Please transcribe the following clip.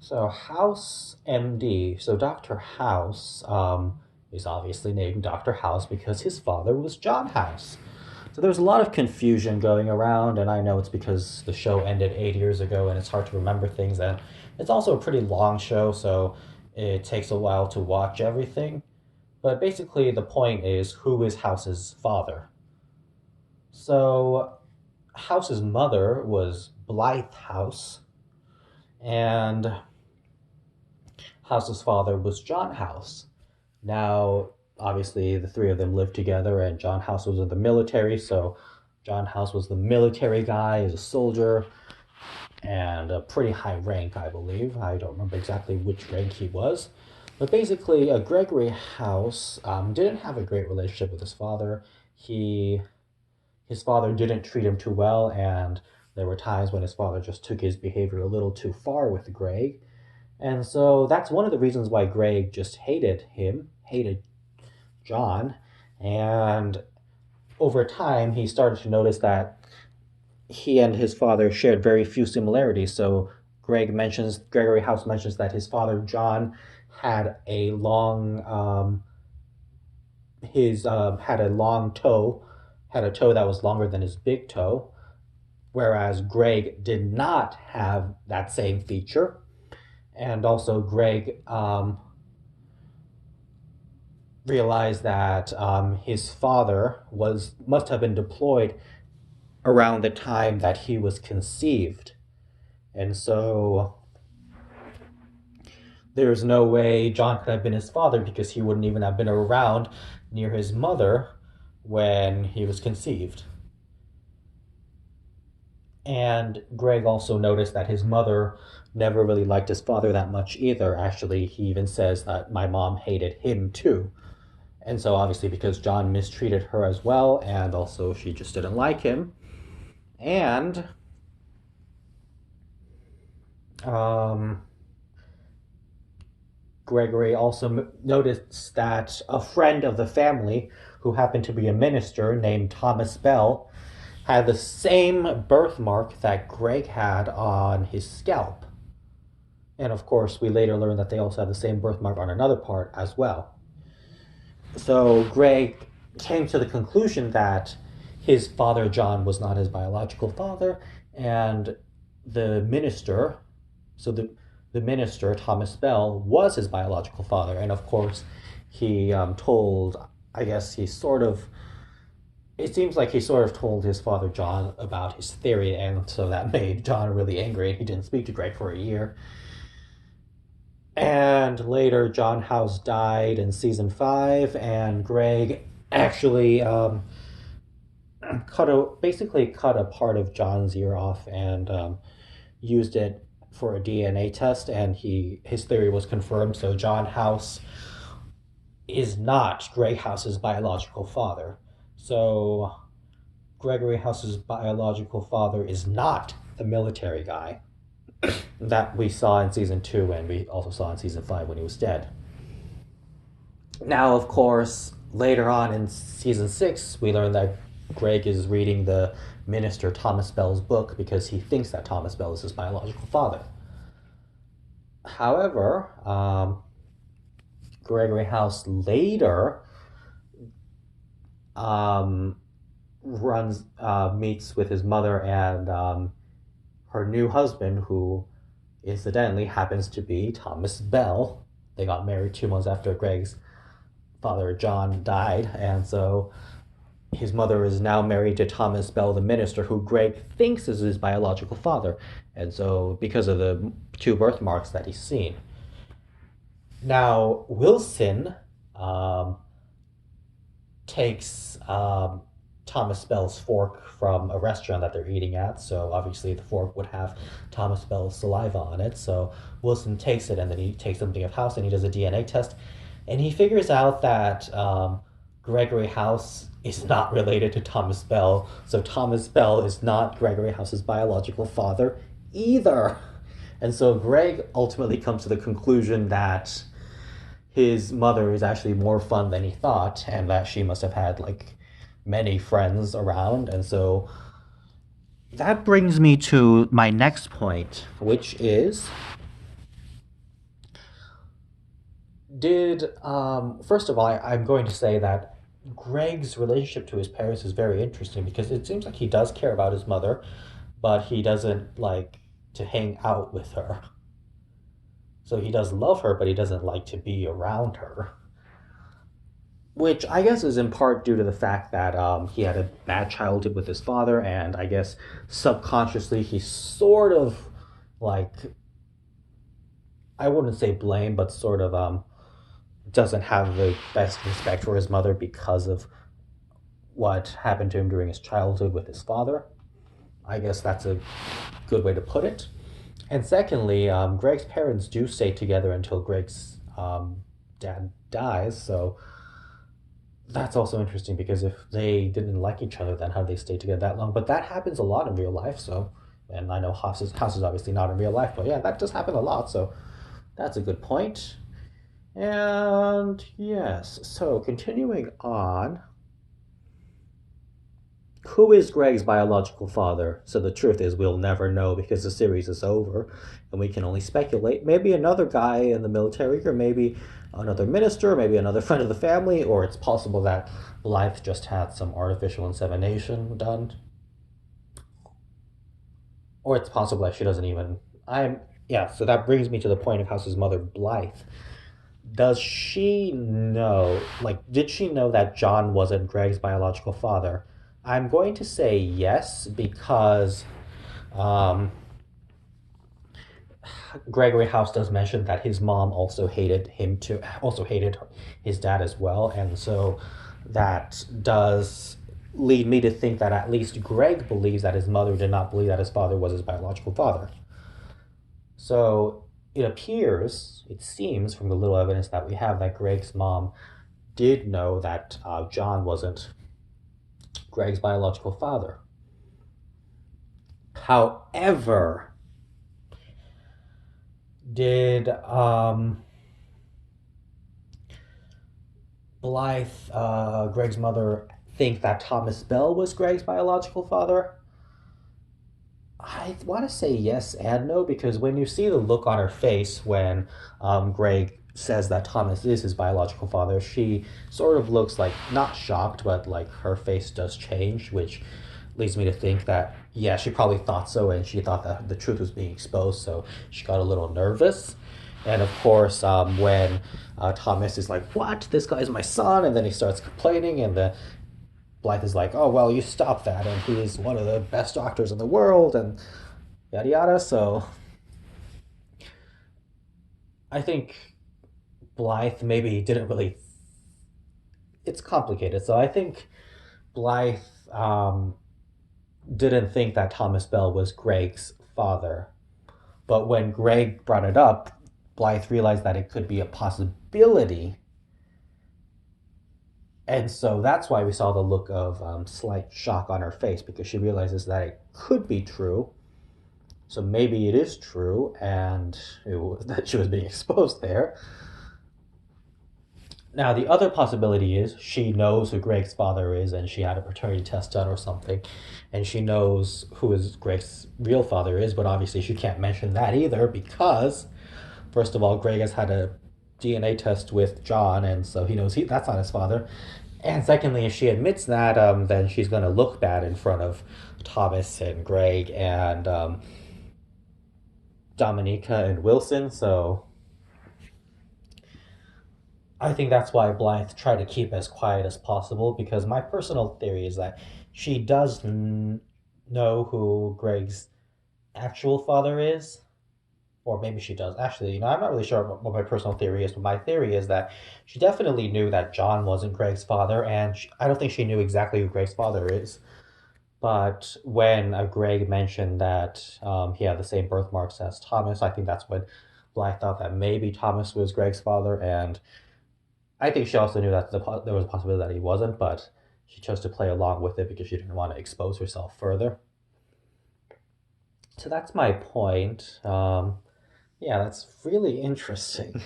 So House MD. So Dr. House is obviously named Dr. House because his father was John House. So there's a lot of confusion going around, and I know it's because the show ended 8 years ago and it's hard to remember things. And it's also a pretty long show, so it takes a while to watch everything. But basically, the point is who is House's father? So House's mother was Blythe House, and House's father was John House. Now, obviously, the three of them lived together, and John House was in the military, so John House was the military guy, he's a soldier, and a pretty high rank, I believe. I don't remember exactly which rank he was. But basically, Gregory House didn't have a great relationship with his father. His father didn't treat him too well, and there were times when his father just took his behavior a little too far with Greg. And so that's one of the reasons why Greg just hated him, hated John. And over time, he started to notice that he and his father shared very few similarities. So Gregory House mentions that his father, John, had a long, had a long toe, had a toe that was longer than his big toe, whereas Greg did not have that same feature. And also, Greg realized that his father must have been deployed around the time that he was conceived, and so there's no way John could have been his father because he wouldn't even have been around near his mother when he was conceived. And Greg also noticed that his mother never really liked his father that much either. Actually, he even says that my mom hated him too. And so, obviously, because John mistreated her as well, and also she just didn't like him. And um, Gregory also noticed that a friend of the family, who happened to be a minister named Thomas Bell, had the same birthmark that Greg had on his scalp. And of course, we later learned that they also had the same birthmark on another part as well. So Greg came to the conclusion that his father John was not his biological father, and the minister, so the minister Thomas Bell was his biological father, and of course he told, I guess he sort of, it seems like he sort of told his father John about his theory, and so that made John really angry, and he didn't speak to Greg for a year. And later, John House died in season 5, and Greg actually basically cut a part of John's ear off and used it for a DNA test, and his theory was confirmed. So John House is not Greg House's biological father. So Gregory House's biological father is not the military guy that we saw in season 2, and we also saw in season 5 when he was dead. Now, of course, later on in season 6, we learn that Greg is reading the minister Thomas Bell's book because he thinks that Thomas Bell is his biological father. However, Gregory House later meets with his mother and her new husband, who incidentally happens to be Thomas Bell. They got married 2 months after Greg's father John died, and so his mother is now married to Thomas Bell, the minister, who Greg thinks is his biological father, and so because of the 2 birthmarks that he's seen. Now, Wilson takes Thomas Bell's fork from a restaurant that they're eating at, so obviously the fork would have Thomas Bell's saliva on it. So Wilson takes it, and then he takes something of House and he does a DNA test, and he figures out that Gregory House is not related to Thomas Bell, so Thomas Bell is not Gregory House's biological father either. And so Greg ultimately comes to the conclusion that his mother is actually more fun than he thought, and that she must have had like many friends around. And so that brings me to my next point, which is Did first of all, I'm going to say that Greg's relationship to his parents is very interesting because it seems like he does care about his mother, but he doesn't like to hang out with her. So he does love her, but he doesn't like to be around her. Which I guess is in part due to the fact that he had a bad childhood with his father, and I guess subconsciously he sort of like, I wouldn't say blame, but sort of doesn't have the best respect for his mother because of what happened to him during his childhood with his father. I guess that's a good way to put it. And secondly, Greg's parents do stay together until Greg's dad dies, so that's also interesting because if they didn't like each other, then how did they stay together that long? But that happens a lot in real life, so. And I know House is obviously not in real life, but yeah, that does happen a lot, so that's a good point. And yes, so continuing on, who is Greg's biological father? So the truth is, we'll never know because the series is over and we can only speculate. Maybe another guy in the military, or maybe another minister, or maybe another friend of the family, or it's possible that Blythe just had some artificial insemination done. Or it's possible that she doesn't even. I'm. Yeah, so that brings me to the point of House's mother, Blythe. Does she know, like, did she know that John wasn't Greg's biological father? I'm going to say yes because um, Gregory House does mention that his mom also hated his dad as well, and so that does lead me to think that at least Greg believes that his mother did not believe that his father was his biological father. So it seems from the little evidence that we have that Greg's mom did know that John wasn't Greg's biological father. However, did Blythe, Greg's mother, think that Thomas Bell was Greg's biological father? I want to say yes and no because when you see the look on her face when Greg says that Thomas is his biological father, she sort of looks like not shocked, but like her face does change, which leads me to think that, yeah, she probably thought so and she thought that the truth was being exposed, so she got a little nervous. And of course, when Thomas is like, "What? This guy's my son," and then he starts complaining, and the Blythe is like, "Oh well, you stop that," and he's one of the best doctors in the world, and yada yada. So I think Blythe maybe didn't really. It's complicated. So I think Blythe um, didn't think that Thomas Bell was Greg's father, but when Greg brought it up, Blythe realized that it could be a possibility. And so that's why we saw the look of slight shock on her face because she realizes that it could be true. So maybe it is true, and that she was being exposed there. Now, the other possibility is she knows who Greg's father is and she had a paternity test done or something, and she knows who his Greg's real father is, but obviously she can't mention that either because, first of all, Greg has had a DNA test with John, and so he knows that's not his father. And secondly, if she admits that, then she's going to look bad in front of Thomas and Greg and Dominica and Wilson, so I think that's why Blythe tried to keep as quiet as possible because my personal theory is that she does know who Greg's actual father is. Or maybe she does. Actually, I'm not really sure what my personal theory is, but my theory is that she definitely knew that John wasn't Greg's father, and I don't think she knew exactly who Greg's father is. But when Greg mentioned that he had the same birthmarks as Thomas, I think that's when Blythe thought that maybe Thomas was Greg's father, and I think she also knew that there was a possibility that he wasn't, but she chose to play along with it because she didn't want to expose herself further. So that's my point. Yeah, that's really interesting.